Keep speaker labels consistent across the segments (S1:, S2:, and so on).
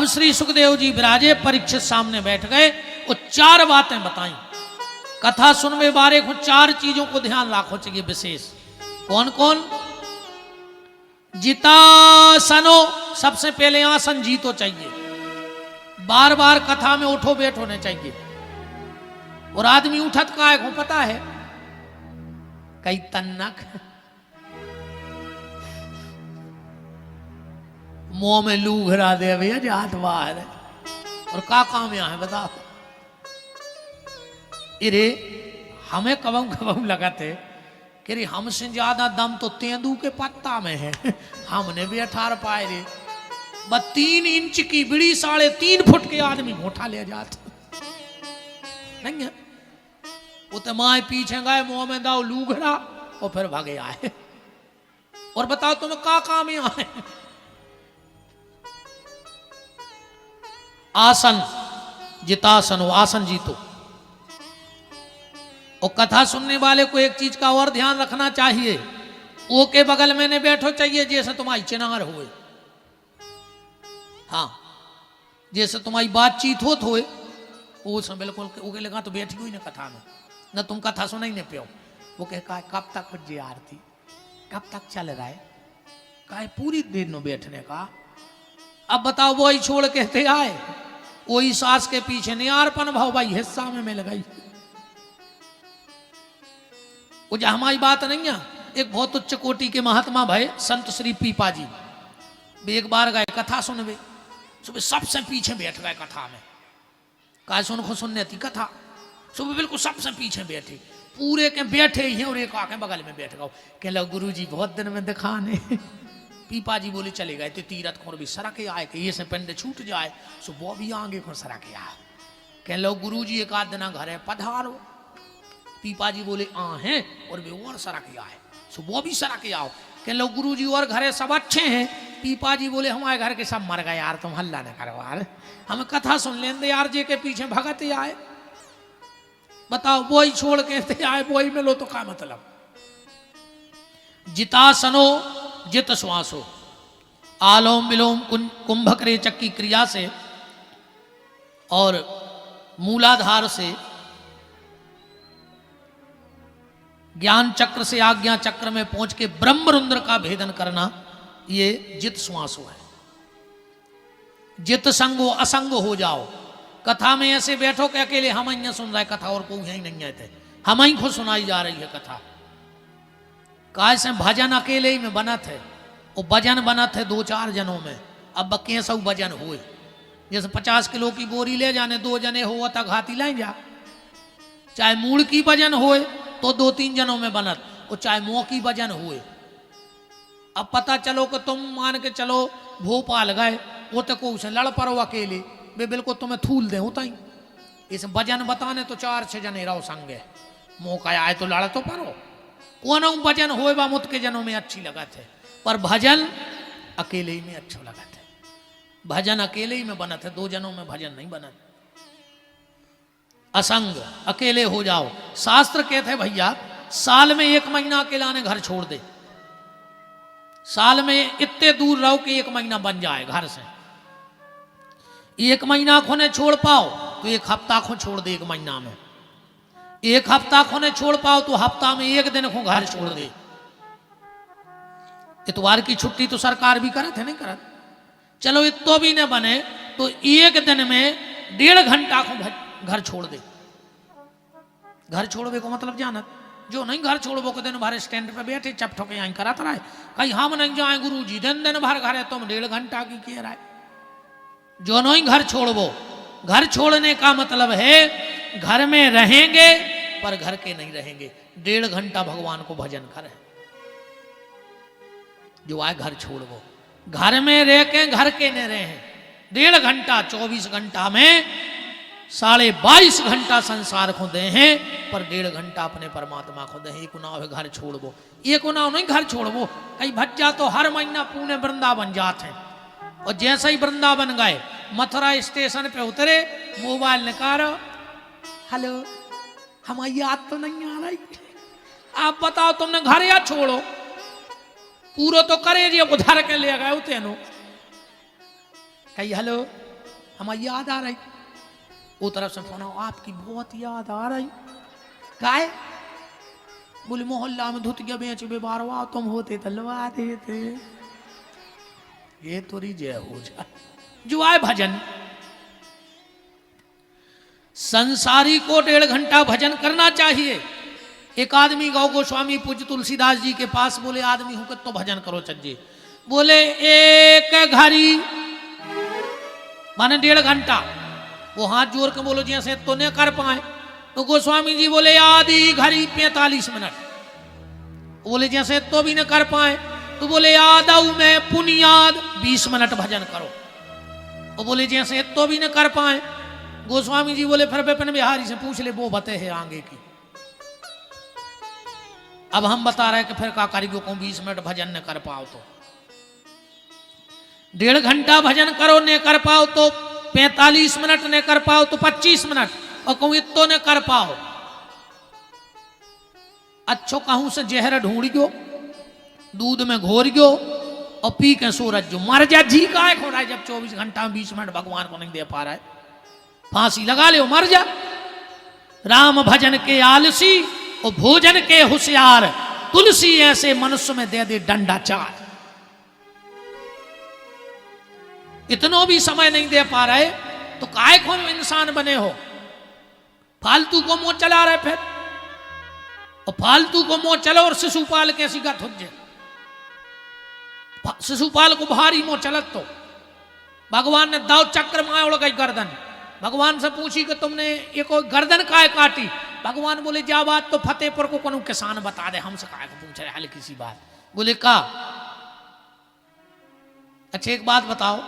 S1: श्री सुखदेव जी विराजे, परीक्षित सामने बैठ गए और चार बातें बताई। कथा सुनवे बारे को चार चीजों को ध्यान रखो चाहिए विशेष। कौन कौन? जितासनो, सबसे पहले आसन जीतो चाहिए। बार बार कथा में उठो बैठ होने चाहिए। और आदमी उठत का है को पता है? कई तन्नक मुंह में लू घरा दे भैया जात बाहर। और का काम यहाँ है बताओ? अरे हमें कबम कबम लगा थे कि रे हमसे ज्यादा दम तो तेंदू के पत्ता में है। हमने भी 18 पाए रे। बस 3 इंच की बिड़ी 3.5 फुट के आदमी उठा ले जाते नहीं है। वो तो माए पीछे गए, मुंह में दाओ लू घरा और फिर भागे आए। और बताओ तुम्हें का काम यहाँ है? आसन जितासन, आसन जीतो। और कथा सुनने वाले को एक चीज का और ध्यान रखना चाहिए, वो के बगल में ने बैठो चाहिए जैसे तुम्हारी चिनार होए। हाँ, जैसे तुम्हारी बातचीत होत होए वो सब बिल्कुल उगे लगा तो बैठी हुई ना कथा में, न तुम कथा सुना ही नहीं पियो। वो कह कब तक जी आरती, कब तक चल रहा है? का पूरी दिन नो बैठने का। अब बताओ वही छोड़ कहते आए, वही सास के पीछे नहीं आरपन भाव भाई हिस्सा में मैं लगाई। वो जो हमारी बात नहीं है, एक बहुत उच्च कोटि के महात्मा भाई संत श्री पीपा जी वे एक बार गए कथा सुनवे, सुबह सबसे पीछे बैठ गए कथा में। का सुन सुनने थी कथा, सुबह बिल्कुल सबसे पीछे बैठे, पूरे के बैठे ही हैं और एक आके बगल में बैठ गए। कह लो गुरु जी बहुत दिन में दिखाने। पीपा जी बोले चले गए थे तीरथ खोर भी सरके आए कि ये से पिंड छूट जाए, सो वो भी आगे को सरके आए। कह लो गुरु जी एक आध दिन घर है पधारो। पीपा जी बोले आ हैं और वे और सरके आए, सो वो भी सरके आओ। कह लो गुरु जी और घरे सब अच्छे हैं। पीपा जी बोले हमारे घर के सब मर गए यार, तुम हल्ला न करो यार, हमें कथा सुन लें दे यार। जे के पीछे भगत आए, बताओ वही छोड़ के आए वही में लो तो क्या मतलब? जितासनो जित श्वासो, आलोम विलोम कुंभक रेचक की क्रिया से और मूलाधार से ज्ञान चक्र से आज्ञा चक्र में पहुंच के ब्रह्मरुद्र का भेदन करना, ये जित श्वासो है। जित संगो असंग हो जाओ। कथा में ऐसे बैठो कि अकेले हम ही सुन रहे कथा और कोई यही नहीं आते, हम ही को सुनाई जा रही है कथा। कैसे भजन अकेले ही में बनत है, वो भजन बनत है 2-4 जनों में। अब बक्के सब भजन हुए, जैसे 50 किलो की बोरी ले जाने 2 जने हो तक घाती लाई जा। चाहे मूल की भजन होए तो 2-3 जनों में बनत, और चाहे मुँह की भजन हुए। अब पता चलो कि तुम मान के चलो भोपाल गए, वो तो को उसे लड़ पड़ो अकेले, वे बिल्कुल तुम्हें थूल दे होता ही। इस भजन बताने तो 4-6 जने रहो संगे, मुँह का आए तो लड़ तो पड़ो। कौन भजन होए बा मुत के जनों में अच्छी लगा थे, पर भजन अकेले ही में अच्छा लगा थे। भजन अकेले ही में बना थे, 2 जनों में भजन नहीं बना। असंग अकेले हो जाओ। शास्त्र कहते हैं भैया साल में 1 महीना अकेला ने घर छोड़ दे। साल में इतने दूर रहो कि 1 महीना बन जाए घर से। 1 महीना खोने छोड़ पाओ तो 1 हफ्ता खो छोड़ दे। 1 महीना में 1 हफ्ता खोने छोड़ पाओ तो हफ्ता में 1 दिन को घर छोड़ दे। इतवार की छुट्टी तो सरकार भी करत है, नहीं करत? चलो इतो भी न बने तो 1 दिन में 1.5 घंटा को घर छोड़ दे। घर छोड़वे को मतलब जानत, जो नहीं घर छोड़बो को दिन भर स्टैंड पे बैठे चपठोके यहाँ कराता रहे, कहीं हम नहीं जाए गुरु जी दिन भर घर है, तुम 1.5 घंटा की कह रहा है। जो नहीं घर छोड़बो, घर छोड़ने का मतलब है घर में रहेंगे पर घर के नहीं रहेंगे। 1.5 घंटा भगवान को भजन करें। जो आए घर छोड़बो, घर में रह के घर के नहीं रहे। 1.5 घंटा 24 घंटा में 22.5 घंटा संसार को दे हैं, पर 1.5 घंटा अपने परमात्मा को दे। एक उनाव है घर छोड़बो, एक उनाव नहीं घर छोड़बो। कहीं भज्जा तो हर महीना पुणे वृंदावन जाते हैं, और जैसे ही वृंदावन गए मथुरा स्टेशन पे उतरे, मोबाइल निकालो, हेलो हमारी याद तो नहीं आ रही, आप बताओ तुमने घर या छोड़ो। पूरा तो करे जी उधर के ले गए तेनो, कही हेलो हमारी याद आ रही। वो तरफ से फोन आपकी बहुत याद आ रही। काय बोले मोहल्ला में धुत गया बेच बेबारवा तुम होते तलवा देते। ये तोरी जय हो जाए जो आए भजन। संसारी को 1.5 घंटा भजन करना चाहिए। एक आदमी गौ गोस्वामी पूज्य तुलसीदास जी के पास बोले आदमी हूं तो भजन करो चज्जे। बोले एक घड़ी माने 1.5 घंटा। वो हाथ जोड़ के बोलो जैसे तो नहीं कर पाए। तो गोस्वामी जी बोले आधी घड़ी 45 मिनट। बोले जैसे तो भी न कर पाए। तो बोले आदऊ में पुनियाद 20 मिनट भजन करो। वो बोले जैसे तो भी न कर पाए। गोस्वामी जी बोले फिर विपिन बिहारी से पूछ ले वो बते है आगे की। अब हम बता रहे कि फिर का कारीगर को 20 मिनट भजन न कर पाओ तो 1.5 घंटा भजन करो न कर पाओ तो 45 मिनट न कर पाओ तो 25 मिनट और कहूं इतो न कर पाओ। अच्छो कहूं से जहर ढूंढ गयो दूध में घोर गयो और पी के सूरज जो मर जा। जी का हो रहा है जब 24 घंटा में 20 मिनट भगवान को नहीं दे पा रहा है। फांसी लगा ले मर जा। राम भजन के आलसी और भोजन के होशियार तुलसी ऐसे मनुष्य में दे दे डंडा चार। इतनो भी समय नहीं दे पा रहे तो काय को इंसान बने हो। फालतू को मुंह चला रहे फिर और फालतू को मुंह चलो और शिशुपाल कैसी का थुजे। शिशुपाल को भारी मुंह चलत तो भगवान ने दाव चक्र में उड़ गई गर्दन। भगवान से पूछी कि तुमने ये कोई गर्दन काय काटी। भगवान बोले जा बात तो फतेहपुर को कोनो किसान बता दे हमसे काय को पूछ रहे हल्की सी बात। बोले का अच्छा एक बात बताओ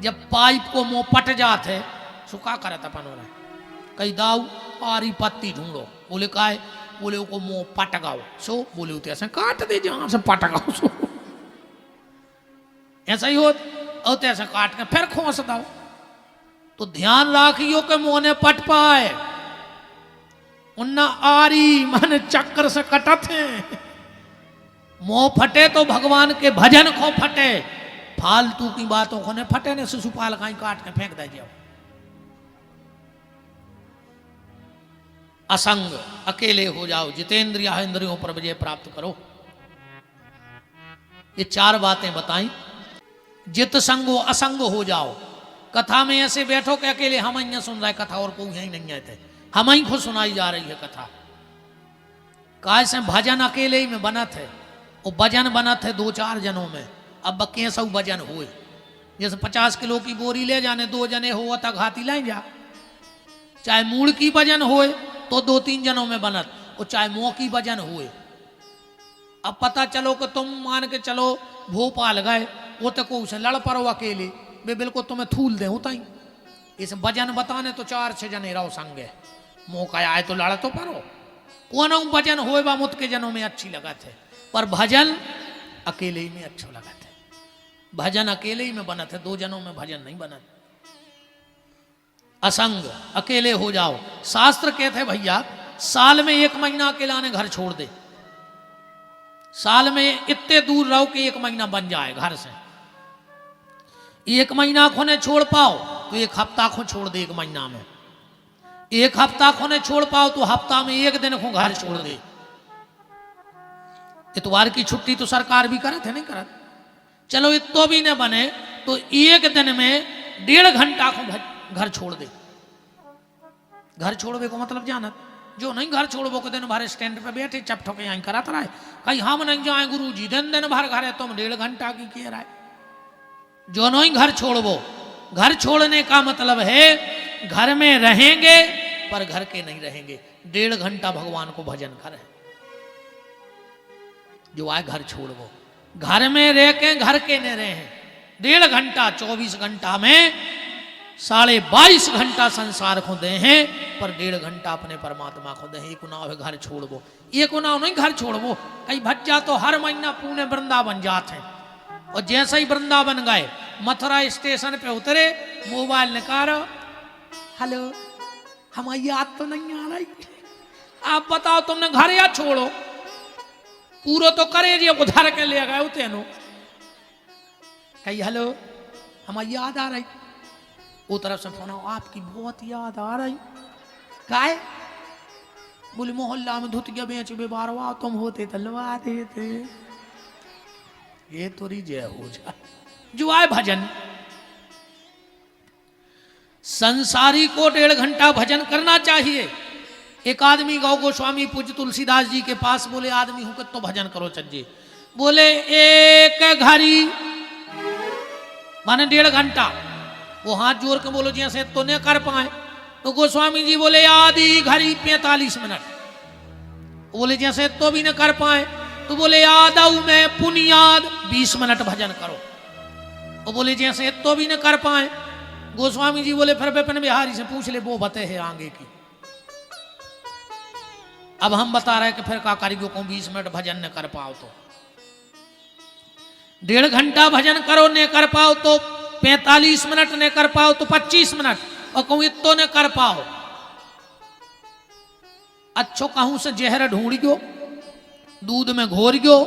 S1: जब पाइप को मुंह पट जाते सुखा करे अपन हो रहा कई दाऊ आरी पत्ती ढूंढो। बोले काय बोले को मुंह पट गाओ सो बोले उते ऐसे काट दे जहां से पट गाओ सो ऐसा ही हो ऐसे काट के फिर खोस दाओ। तो ध्यान राखियो के मुंह ने पट पाए उन्ना आरी मन चक्कर से कटत है। मुंह फटे तो भगवान के भजन को फटे फालतू की बातों को ने फटे ने शिशुपाल कहीं काट के फेंक दे जाओ। असंग अकेले हो जाओ जितेंद्रिय इंद्रियों पर विजय प्राप्त करो। ये 4 बातें बताई। जित संगो असंग हो जाओ। कथा में ऐसे बैठो कि अकेले हम ही सुन रहे कथा और कोई यही नहीं आते हम ही खुद सुनाई जा रही है कथा। काय से भजन अकेले ही में बनत है वो भजन बनत है 2-4 जनों में। अब बके सब भजन हुए जैसे 50 किलो की बोरी ले जाने 2 जने हो तक घाती लाई जा। चाहे मूड़ की भजन होए तो 2-3 जनों में बनत और चाहे मुंह की भजन हुए। अब पता चलो कि तुम मान के चलो भोपाल गए वो तो को उसे लड़ पड़ो अकेले वे बिल्कुल तुम्हें थूल दे होता ही। इस भजन बताने तो 4-6 जने रहो संगे मौका आए तो लड़ तो पड़ो। कौन भजन होए बा मुत के जनों में अच्छी लगा थे पर भजन अकेले ही में अच्छा लगा थे। भजन अकेले ही में बना थे 2 जनों में भजन नहीं बना। असंग अकेले हो जाओ। शास्त्र कहते भैया साल में 1 महीना अकेला ने घर छोड़ दे। साल में इतने दूर रहो कि 1 महीना बन जाए घर से। 1 महीना खोने छोड़ पाओ तो 1 हफ्ता खो छोड़ दे। 1 महीना में 1 हफ्ता खोने छोड़ पाओ तो हफ्ता में 1 दिन को घर छोड़ दे। इतवार की छुट्टी तो सरकार भी करे थे नहीं करत। चलो इतो भी न बने तो 1 दिन में 1.5 घंटा को घर छोड़ दे। घर छोड़वे को मतलब जानत जो नहीं घर छोड़बो के दिन भर स्टैंड पे बैठे चपठो के यहीं कराता रहे कहीं हम नहीं जाए गुरु जी दिन भर घर है तुम 1.5 घंटा की कह रहा है। जो नहीं घर छोड़बो घर छोड़ने का मतलब है घर में रहेंगे पर घर के नहीं रहेंगे। 1.5 घंटा भगवान को भजन करे जो आए घर छोड़बो घर में रह के घर के न रहे। 1.5 घंटा 24 घंटा में 22.5 घंटा संसार को दे हैं पर 1.5 घंटा अपने परमात्मा को दे। एक नाव है घर छोड़बो एक नाव नहीं घर छोड़बो। कहीं भज्जा तो हर महीना पुणे वृंदावन जाते हैं और जैसे ही वृंदावन गए मथुरा स्टेशन पे उतरे मोबाइल निकालो हेलो हमारी याद तो नहीं आ रही आप बताओ तुमने घर या छोड़ो पूरा तो करे जी उधर के ले गए तेनो कही हेलो हमारी याद आ रही वो तरफ से फोन आओ, आपकी बहुत याद आ रही। काय? बोले मोहल्ला में धुतिया बेच बेबारवा तुम होते तलवा देते। ये तोरी जय हो जाए। जो आए भजन, संसारी को 1.5 घंटा भजन करना चाहिए। एक आदमी गौ गोस्वामी पूज्य तुलसीदास जी के पास बोले, आदमी हूं तो भजन करो चज्जे। बोले एक घड़ी माने 1.5 घंटा। वो हाथ जोड़ के बोलो जैसे तो नहीं कर पाए। तो गोस्वामी जी बोले आधी घड़ी 45 मिनट। बोले जैसे तो भी न कर पाए। तो बोले आदऊ में पुनियाद 20 मिनट भजन करो। वो बोले जैसे तो भी न कर पाए। गोस्वामी जी बोले फिर विपिन बिहारी से पूछ ले, वो बते है आगे की। अब हम बता रहे कि फिर का कारीगर को 20 मिनट भजन न कर पाओ तो 1.5 घंटा भजन करो, न कर पाओ तो 45 मिनट, न कर पाओ तो 25 मिनट, और कहूँ इतो न कर पाओ अच्छो कहूं से जहर ढूंढ गयो, दूध में घोर गयो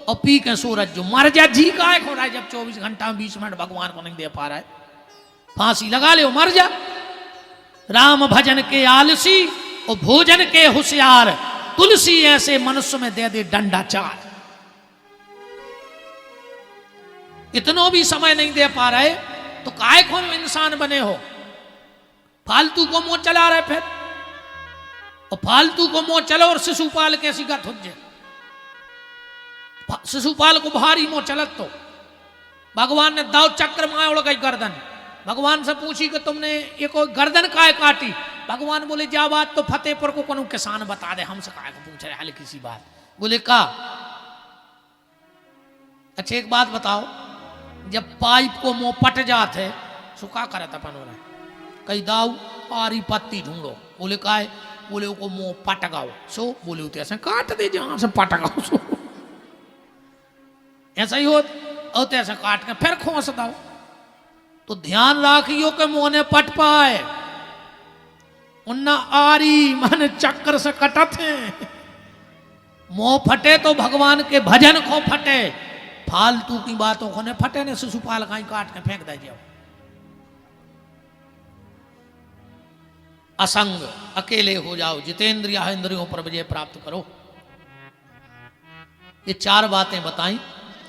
S1: और पी के सूरज जो मर जा। जी का है खोरा जब 24 घंटा 20 मिनट भगवान को नहीं दे पा रहा है, फांसी लगा ले मर जा। राम भजन के आलसी और भोजन के होशियार, तुलसी ऐसे मनुष्य में दे दे डंडा चार। इतनो भी समय नहीं दे पा रहे तो काय को इंसान बने हो? फालतू को मुंह चला रहे फिर, और फालतू को मुंह चलो और शिशुपाल कैसी का थुजे। शिशुपाल को भारी मुंह चलत तो भगवान ने दाव चक्र में उड़ गई गर्दन। भगवान से पूछी कि तुमने ये कोई गर्दन काय काटी? भगवान बोले जा बात तो फतेहपुर को कोनो किसान बता दे, हमसे काय को पूछ रहे हाल किसी बात। बोले का? अच्छा एक बात बताओ, जब पाइप को मुंह पट जाते सुखा करे तपन हो रहा है, कई दाऊ आरी पत्ती ढूंढो। बोले काय? बोले को मुंह पटगाओ। सो बोले उते ऐसे काट दे जहां से पटगाओ। सो ऐसा ही हो तो ऐसे काट के फिर खोस दाओ। तो ध्यान राखियो के मुंह ने पट पाए, उन्ना आरी मन चक्कर से कटत है। मुंह फटे तो भगवान के भजन को फटे, फालतू की बातों को ने फटे ने। शिशुपाल का ही काट के फेंक दे जाओ। असंग अकेले हो जाओ, जितेंद्रिय इंद्रियों पर विजय प्राप्त करो। ये 4 बातें बताई।